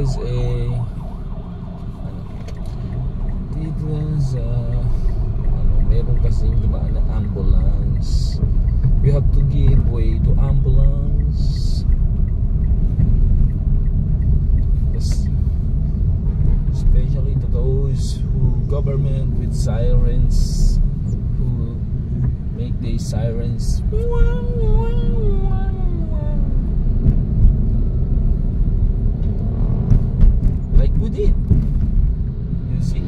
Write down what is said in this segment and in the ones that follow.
there's a meron kasing dumaan na ambulance. We have to give way to ambulance. Especially to those who government with sirens, who make these sirens like we did. You see?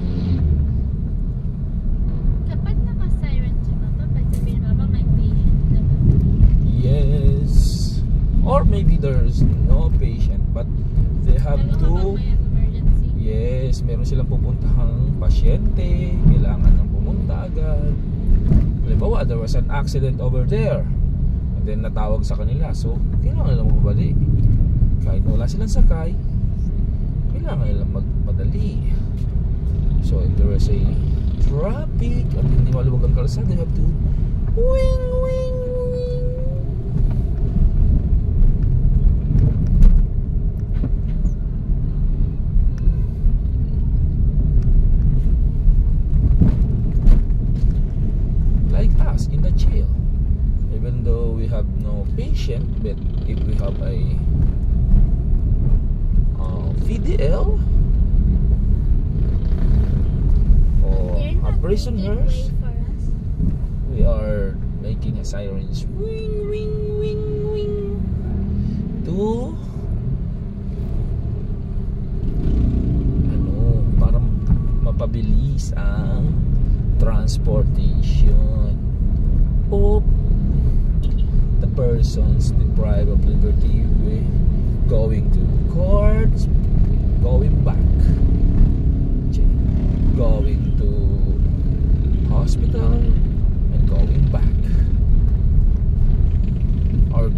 Kapag naka-siren siya to, pag sabihin mo ba may patient, diba? Yes. Or maybe there's no patient, but they have to. Yes, meron silang pupuntahang pasyente, kailangan nang pumunta agad. Halimbawa, there was an accident over there, and then natawag sa kanila, so kailangan nilang magbalik. Kahit wala silang sakay, kailangan nilang magpadali. So if there is a traffic at hindi maluwag ang kalsada, they have to wing, wing, wing. Like us in the jail, even though we have no patient, but if we have a VDL or a prisoners, we are making a sirens wing, wing, wing, wing to para mapabilis ang transportation of the persons deprived of liberty, going to courts, going back, going to hospital and going back, or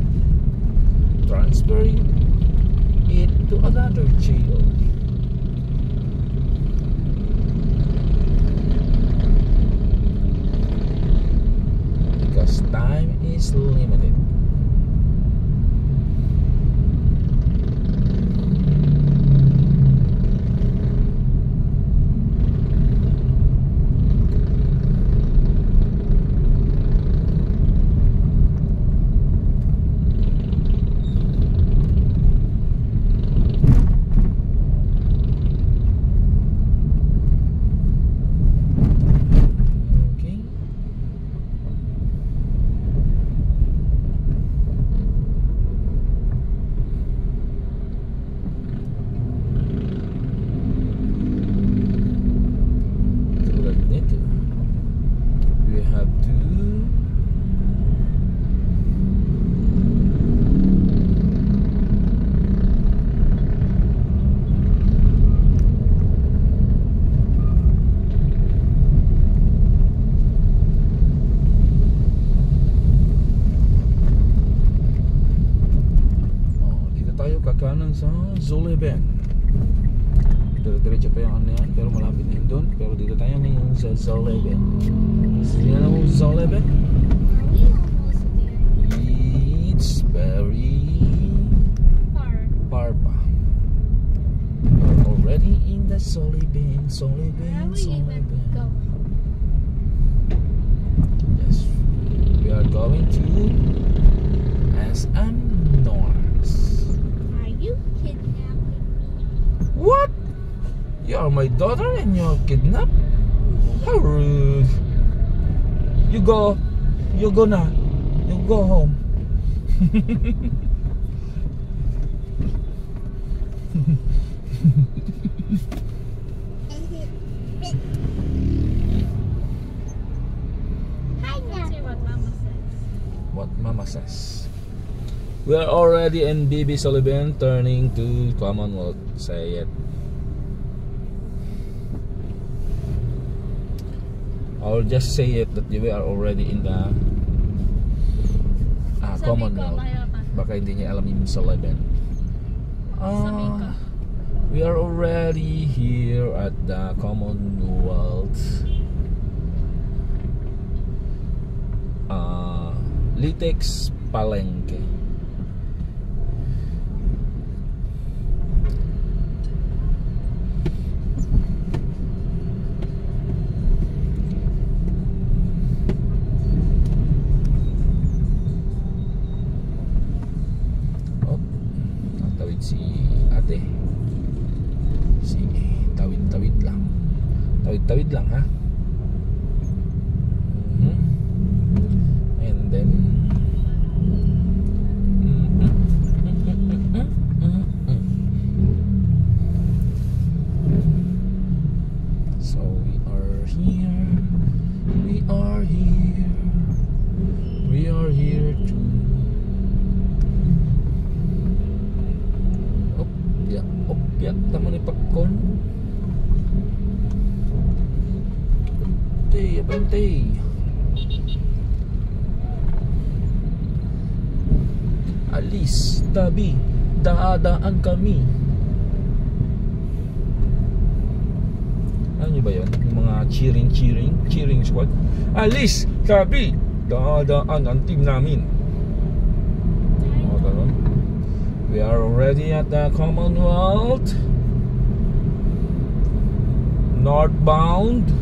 transferring it to another jail. Because time is limited. Sa Zoleben, diretso pa yung ano yan, pero malapit na yun doon. Pero dito tayo ngayon sa Zoleben. Sino na mo Zoleben? It's very far pa. We're already in the Zoleben, Zoleben, Zoleben. Yes, we are going to SM North. What? You are my daughter and you're kidnapped? How rude. You go now. You go home. What Mama says. We are already in BB Sullivan, turning to Commonwealth. Say it. I'll just say it that we are already in the Commonwealth. Baka hindi niya alam yung Sullivan. We are already here at the Commonwealth. Litex Palengke. Tawid-tawid lang ha. And then so we are here. We are here to tama ni popcorn. Abante. Alis, tabi, daadaan kami. Ano ba yun? Yung mga cheering squad. Alis, tabi, daadaan ang team namin. We are already at the Commonwealth. Northbound.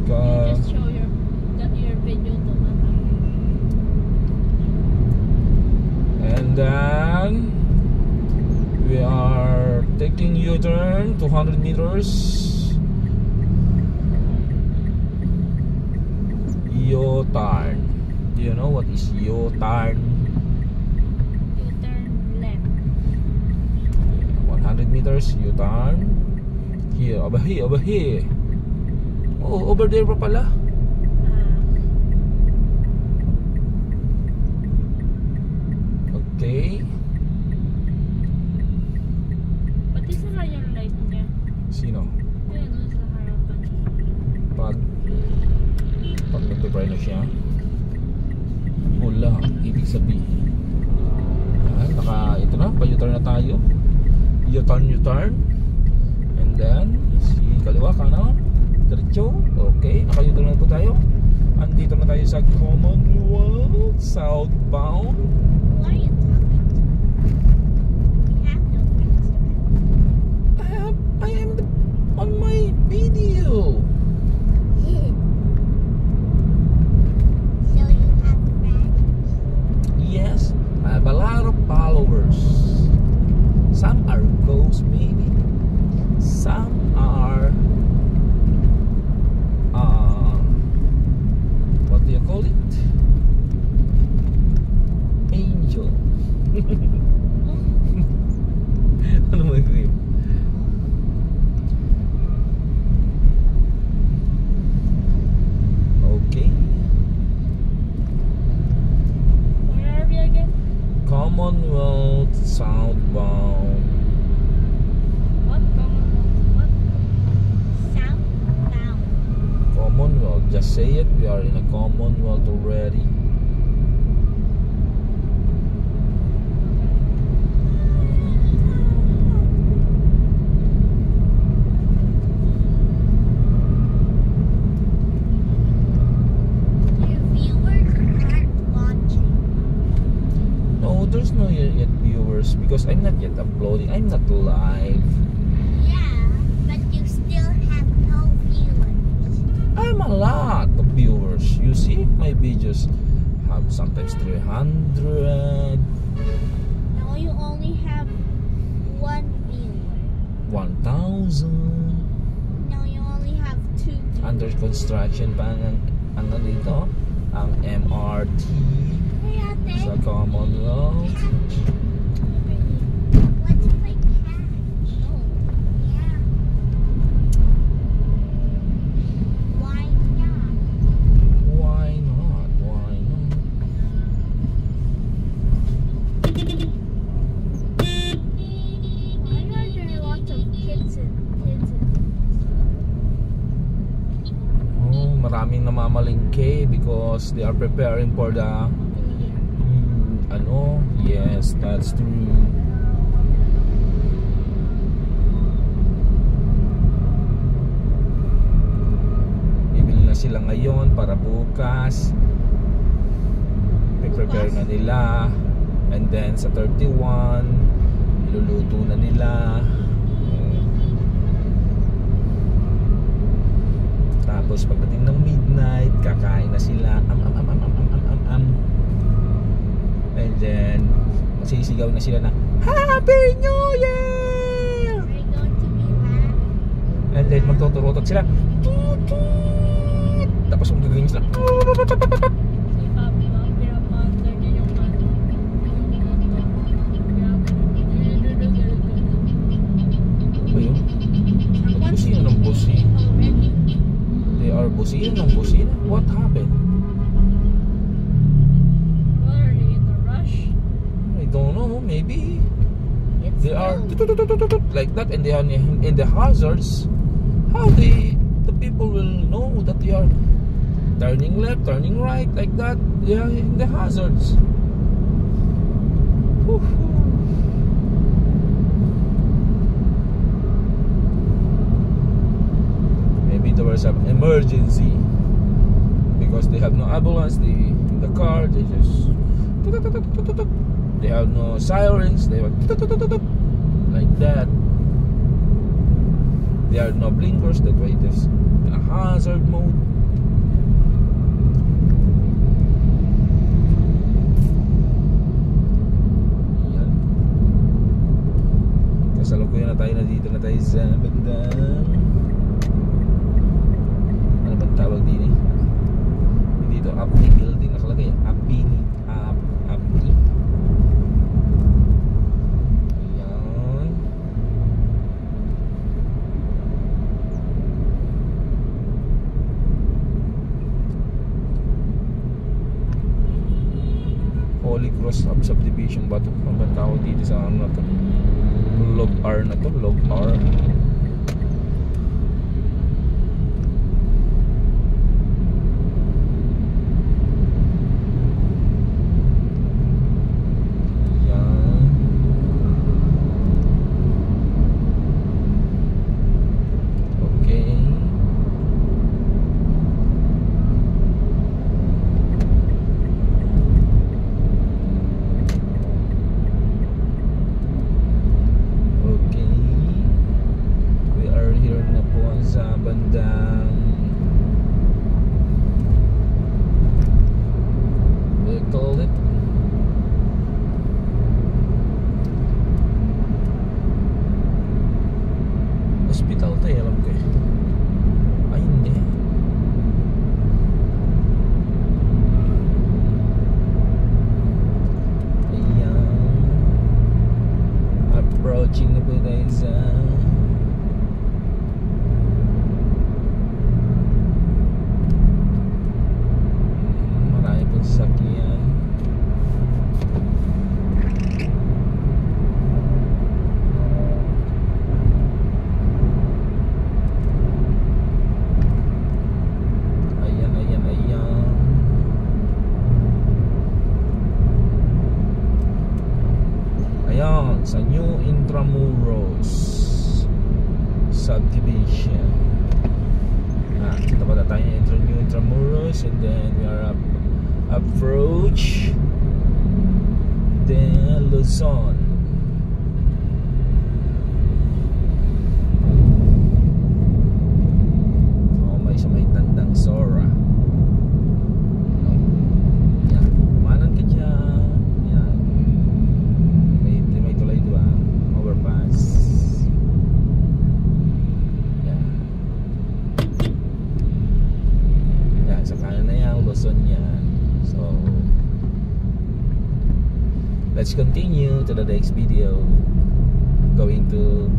You just show your video to Mama. And then we are taking U-turn 200 meters. U-turn. Do you know what is U-turn? You turn left. 100 meters U-turn. Here, over here. Oh, over there pa pala. Okay. Ba't isara yung light niya? Sino? Ayun, sa harapan. Pag nagpe-pray na siya, wala, ibig sabihin ito na, pa-U-turn na tayo. U-turn. And then kaliwa, kanan, diretso. Okay, naka-U-turn na po tayo. Andito na tayo sa Commonwealth southbound. What are you talking to? We have no friends. I am on my video. So you have friends? Yes, I have a lot of followers. Some are ghosts maybe. Some are what do you call it? Angel. Ano mo yun? Okay. Where are we again? Commonwealth southbound. What? Commonwealth? What? Southbound. Commonwealth, just say it. We are in a Commonwealth already. Your viewers aren't watching. No, there's no yet viewers because I'm not yet uploading. I'm not live. Yeah, but you still have no viewers. I'm a lot of viewers. You see, my videos have sometimes 300, No, you only have one viewer. 1,000. No, you only have two viewers. Under construction pa ang ano dito, ang MRT Hey, ate. sa Commonwealth. Let's play catch. Oh, yeah. Why not? Why not? Why not? Why are there lots of kids in Oh, maraming namamalingke because they are preparing for the yes, that's true. Bibili na sila ngayon para bukas. Prepare na nila. And then sa 31, iluluto na nila. Tapos pagdating ng midnight, kakain na sila. And then masisigaw na sila na Happy New Year! Are you going to be Then magtuturutot sila. Tapos magagaling sila. Si Papi, pinapandar niya yung ano, yung motor. Ano ba yun? Busina ng busina. They are busina ng busina. What happened? What are they in the rush? I don't know. Maybe It's they are still- like that, and they are in the hazards. How the people will know that they are turning left, turning right, like that? They are in the hazards. Whew. Maybe there was some emergency because they have no ambulance. In the car, they just they have no sirens. They were like that. There are no blinkers. That way, there's in a hazard mode. Yan. Kasalukuyan na tayo na dito na tayo sa bandang. Ano bang tawag din eh? Dito, Apni building nakalagay. Apni. Ayan. Holy Cross Subdivision ba ito? Ang bang tawag dito sa ano na to? Log R na to? Log R. Hospital to eh, alam ko eh. Ay hindi. Ayan. Approaching na po tayo sa marami pong sasakyan. Sa New Intramuros Subdivision. Kita pa tayo New Intramuros, and then we are approach then Luzon. May sa may tandang Sora. Yan, kumanan ka dyan. Yan, may tulay diba? Overpass. Yan. Yan, sa kanan na yan, Luzon yan. So let's continue to the next video, going to